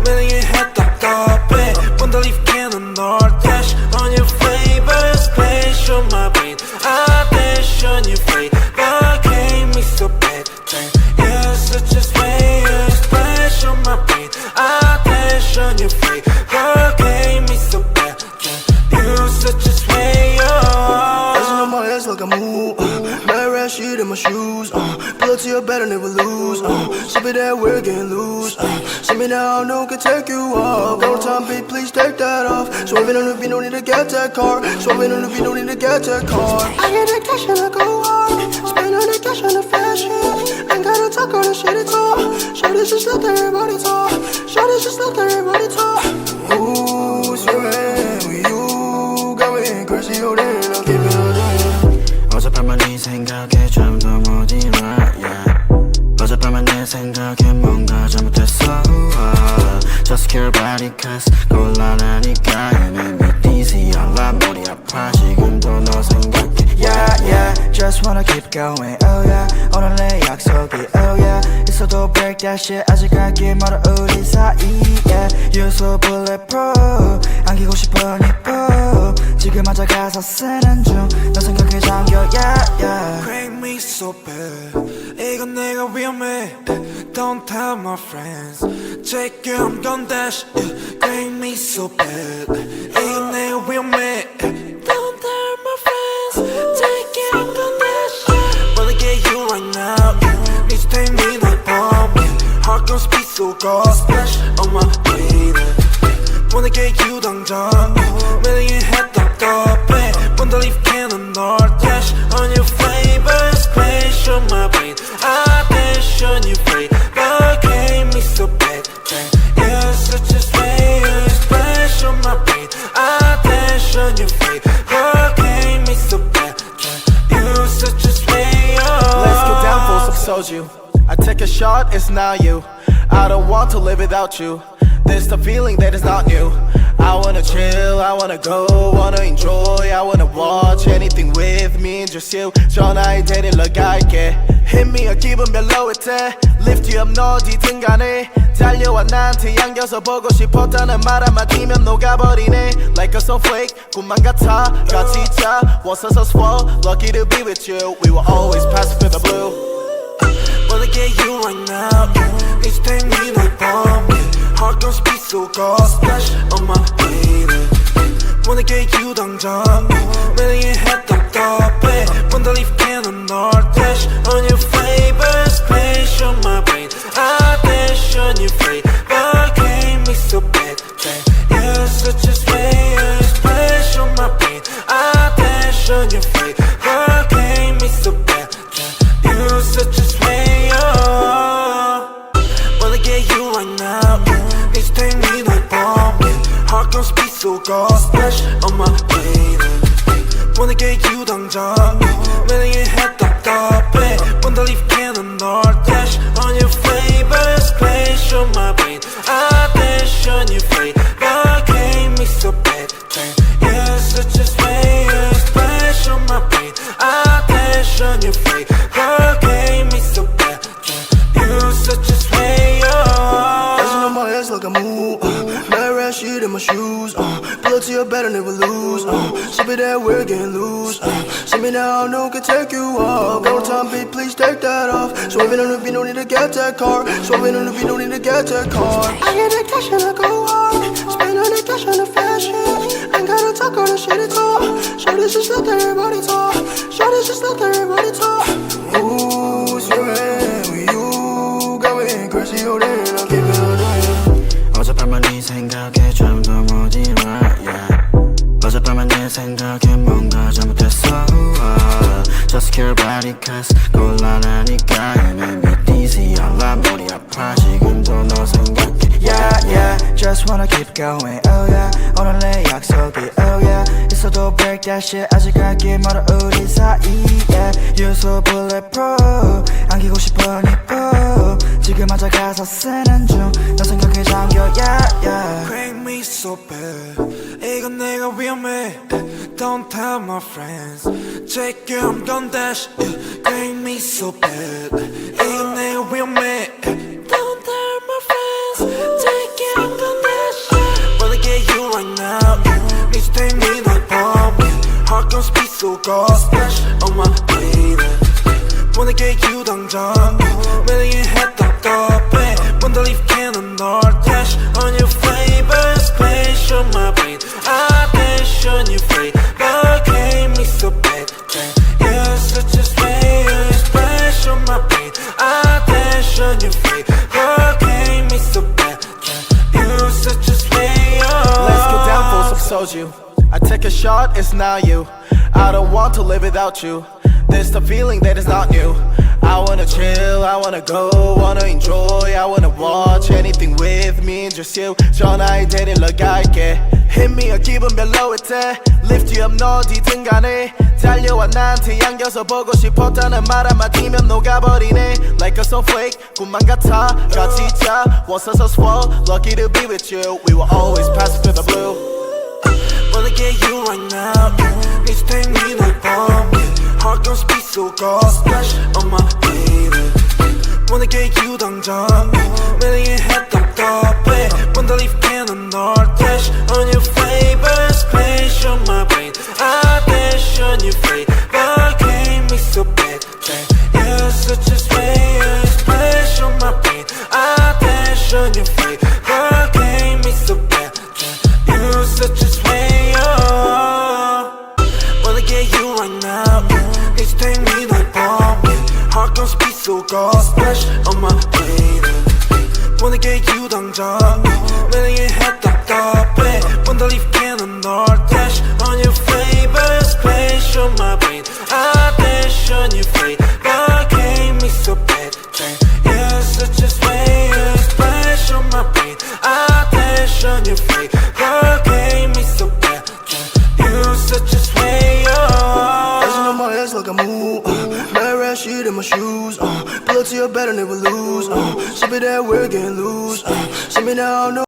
매일 해 답답해 Wonder if can 널 dash on your flavor Splash on my brain I dash on your flavor Gave me so bad You're such a slayer Splash on my brain I dash on your flavor Gave me so bad You're such a slayer Dancing on my ass like a move Mad rat shit in my shoes Pull up to your bed and never lose Sip it that we're getting loose See me now, no can take you off Go time, beat, please take that off Swerving on the beat, no need to get that car Swerving on the beat, no need to get that car I get that cash and I go hard Spend all the cash on the fashion Ain't gotta talk all the shit at all Shorty just let everybody talk Shorty just let everybody talk Ooh, swimming with you Got me crazy, oh damn, I'll keep it all day 어젯밤만 네 생각에 잠도 못 일어 yeah. 어젯밤만 내 생각에 뭔가 잘못했어 Just care about it cause 곤란하니까 You make me dizzy 알람 머리 아파 지금도 너 생각해 Yeah yeah Just wanna keep going oh yeah 오늘 내 약속이 oh yeah 있어도 break that shit 아직 갈길 멀어 우리 사이 yeah You're so bulletproof 안기고 싶어 니뽀 지금 앉아 가사 쓰는 중 너 생각에 잠겨 yeah yeah Crank me so bad 이건 내가 위험해 Don't tell my friends Check you I'm gon' dash Crank me so bad 이건 내가 위험해 Don't tell my friends Check you I'm gon' dash Wanna get you right now Need to take me like bomb Heart gon' speed so cold Splash on my feet Wanna get you 당장 매일 해 답답해 Wonder if can 널 dash on your flavor Splash on my brain I dash on your flavor Gave me so bad You're such a slayer Splash on my brain I dash on your flavor Gave me so bad You're such a slayer Let's get down for some soju I take a shot, it's not you I don't want to live without you This the feeling that is not new I wanna chill, I wanna go, wanna enjoy I wanna watch anything with me and just you 전화에 데리러 갈게 Hit me a 기분 별로일 때 Lift you up 너 어디든 간에 달려와 나한테 안겨서 보고 싶었다는 말 한마디면 녹아버리네 Like a snowflake 꿈만 같아 같이 있자 Was us so swell, lucky to be with you We will always pass for the blue Wanna get you right now It's take me like bomb Heart gon' speed so cold Splash on my feet Wanna get you 당장 매일 해 답답해 Wonder if can 널 dash on your flavor Splash on my brain I dash on your flavor Gave me so bad You're such a slayer Splash on my brain I dash on your flavor Gave me so bad You're such a slayer Wanna get you right now It's take me like bomb Heart gon' speed so cold Splash on my feet Wanna get you 당장 매일 해 답답해 Wonder if can 널 dash on your flavor Splash on my brain I dash on your flavor Gave me so bad You're such a slayer Splash on my brain I dash on your flavor Gave me so bad You're such a slayer Dancing on my ass like a move Mad rat shit in my shoes Pull up to your bed and never lose Sip it that we're getting loose See me now, no can take you off Go time, beat, please take that off Swerving on the beat, no need to get that car Swerving on the beat, no need to get that car I get that cash and I go hard Spend all the cash on the fashion Ain't gotta talk all the shit at all Shorty just let everybody talk Shorty just let everybody talk Ooh, swimming with you Got me crazy, oh damn, I'll keep it all day 어젯밤만 네 생각에 잠도 못 일어 yeah. 어젯밤만 내 생각에 뭔가 잘못했어 Just care about it cause 곤란하니까 You make me dizzy 알람 머리 아파 지금도 너 생각해 Yeah yeah Just wanna keep going oh yeah 오늘 내 약속이 oh yeah 있어도 break that shit 아직 갈길 멀어 우리 사이 yeah You're so bulletproof 안기고 싶어 니뽀 지금 앉아 가사 쓰는 중 너 생각에 잠겨 yeah yeah Crank me so bad 이건 내가 위험해 Don't tell my friends Check you I'm gon' dash Crank me so bad 이건 내가 위험해 Don't tell my friends Check you I'm gon' speed so cold Splash on my baby wanna get you 당장 매력이 했던 떡배 Wanna leave cannon or dash on your flavor Splash on my brain I dash on your flavor Gave me so bad You're such a slayer Splash on my brain I dash on your flavor Gave me so bad You're such a slayer Let's get down for some soju I take a shot, it's not you I don't want to live without you There's the feeling that is not new I wanna chill, I wanna go, wanna enjoy I wanna watch anything with me, just you 전화에 데리러 갈게 Hit me a 기분 별로일 때 Lift you up 너 어디든 간에 달려와 나한테 안겨서 보고 싶었다는 말 한마디면 녹아버리네 Like a snowflake, 꿈만 같아 같이 자 Once I swell, lucky to be with you We will always pass through the blue Wanna get you right now Please take me like bomb Heart gon' speed so cold Splash on my baby wanna get you 당장 매력이 했던 떡배 Wanna leave cannon or dash on your flavor Splash on my brain I dash on your flavor Gave me so bad You're such a slayer Splash on my brain I dash on your flavor Gave me so bad You're such a slayer Wanna get you right now Please take me like bomb Heart gon' speed so cold Splash on my baby wanna get you 당장 매력이 했던 떡배 Wanna leave cannon or dash on your flavor Splash on my brain I dash on your flavor Gave me so bad You're such a slayer Splash on my brain I dash on your flavor Gave me so bad You're such a slayer Dancing on my legs like I move. Mad rat shit in my shoes. Pull up to your bed and never lose. Ship it that we're getting loose. See me now, no.